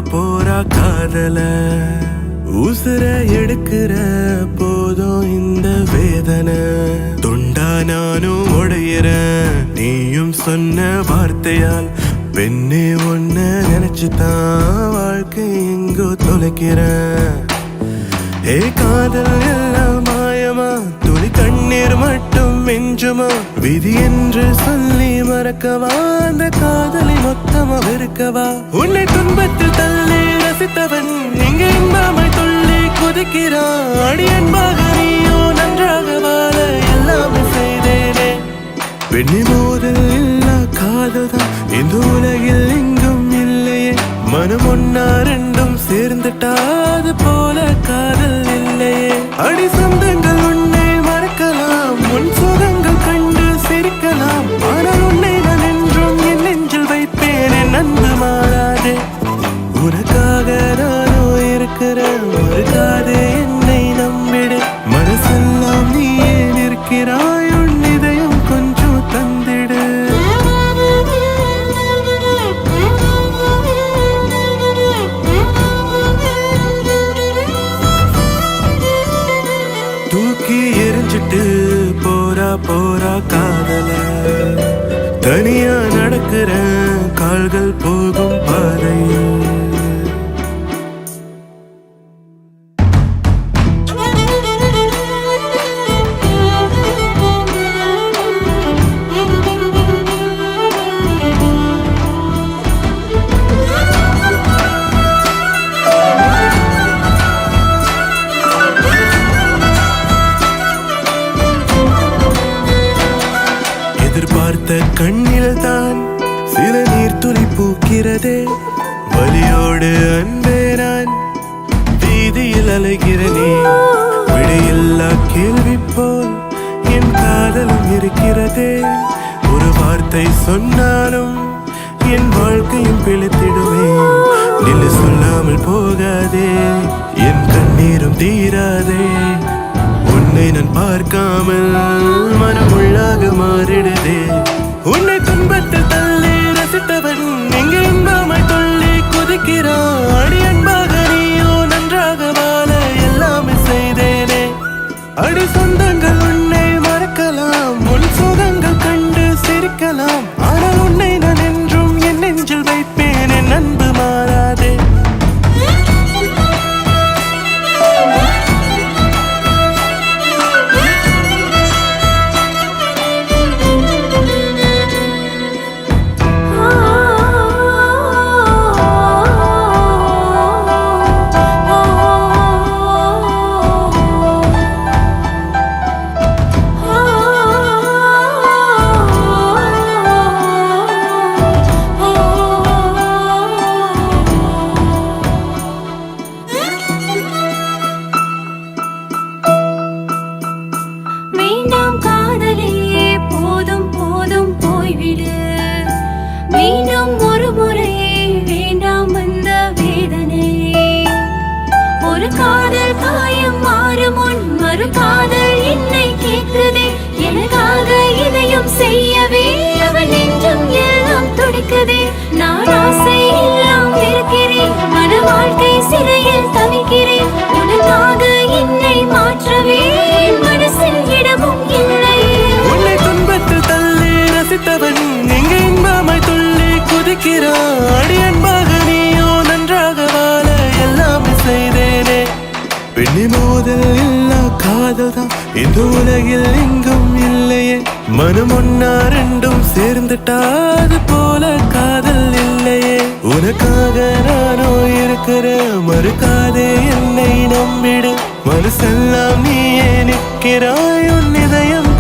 போரா காதல உசுர எடுக்கிற போதும் இந்த வேதனை தொண்டா நானும் உடையிறேன் நீயும் சொன்ன வார்த்தையால் பெண்ணே ஒன்ன நினைச்சுதான் வாழ்க்கை எங்கோ தொலைக்கிறேன் ஏ காதல் எல்லாம் மாயமா துளி கண்ணீர் மட்டும் மிஞ்சுமா விதி என்று சொல்லி மறக்கவா அந்த காதலை மொத்தமா வெறுக்கவா உன்னை துன்பத்தில் தள்ளி ரசித்தவன் இங்கே இன்பமை துள்ளி குதிக்கிறான் அடி அன்பாக நீயோ நன்றாக வாழ எல்லாமே செய்தேனே பெண்ணி மோதல் இல்லா காதல் தான் இந்த உலகில் எங்கும் இல்லையே மனம் ஒன்னா ரெண்டும் சேர்ந்துட்டா அது போல காதல் இல்லையே அடி சொந்தங்கள் உன்னை மறக்கலாம் உன் சுகங்கள் கண்டு சிரிக்கலாம் ஆனால் உன்னை நான் என்றும் என் நெஞ்சில் வைப்பேன் என் அன்பு மாறாதே உனக்காக நானோ இருக்கிறேன் மறுக்காதே என்னை நம்பிடு மனசெல்லாம் நீ ஏன் இருக்கிறாய் உன் இதயம் கொஞ்சம் தந்திடு தூக்கி எரிஞ்சிட்டு போரா காதல தனியா நடக்கிற கால்கள் போகும் பாதையில் எதிர்பார்த்த கண்ணில் தான் சில நீர் துளி பூக்கிறதே வலியோடு அன்பே நான் வீதியில் அலைகிறனே விடையில்லா கேள்வி போல் என் காதலும் இருக்கிறதே ஒரு வார்த்தை சொன்னாலும் என் வாழ்க்கையும் பிழைத்திடுமே நில்லு சொல்லாமல் போகாதே என் கண்ணீரும் தீராதே உன்னை நான் பார்க்காமல் மனம் உள்ளாக மாறிடுதே உன்னை துன்பத்தில் தள்ளி ரசித்தவன் இங்கே இன்பமை துள்ளி குதிக்கிறான் அடி அன்பாக நீயோ நன்றாக வாழ எல்லாமே செய்தேனே அடி சொந்தங்கள் உன்னை மறக்கலாம் உன் சுகங்கள் கண்டு சிரிக்கலாம் ஆனால் உன்னை நான் என்றும் என் நெஞ்சில் வைப்பேன் என் அன்பு மாறாதே மீண்டும் ஒரு முறையே வேண்டாம் அந்த வேதனை ஒரு காதல் காயம் மாறும் முன் மறு காதல் என்னை கேட்குதே எனக்காக இதையும் செய்யவே அவன் நெஞ்சம் எல்லாம் துடிக்குதே நான் ஆசை எல்லாம் இருக்கிறேன் மன வாழ்க்கை சிறையில் தவிக்கிறேன் உனக்காக என்னை மாற்றவே மனசில் இடமும் இல்லை உன்னை துன்பத்தில் தள்ளி ரசித்தவன் இங்கே இன்பமை துள்ளி குதிக்கிறான் அடி அன்பாக நீயோ நன்றாக வாழ எல்லாமே செய்தேனே பெண்ணி மோதல் இல்லா காதல் தான் இந்த உலகில் எங்கும் இல்லையே மனம் ஒன்னா ரெண்டும் சேர்ந்துட்டா அது போல காதல் இல்லையே உனக்காக நானோ இருக்கிற மறுக்காதே என்னை நம்பிடு மனசெல்லாம் நீயே நிற்கிறாய் உன் இதயம்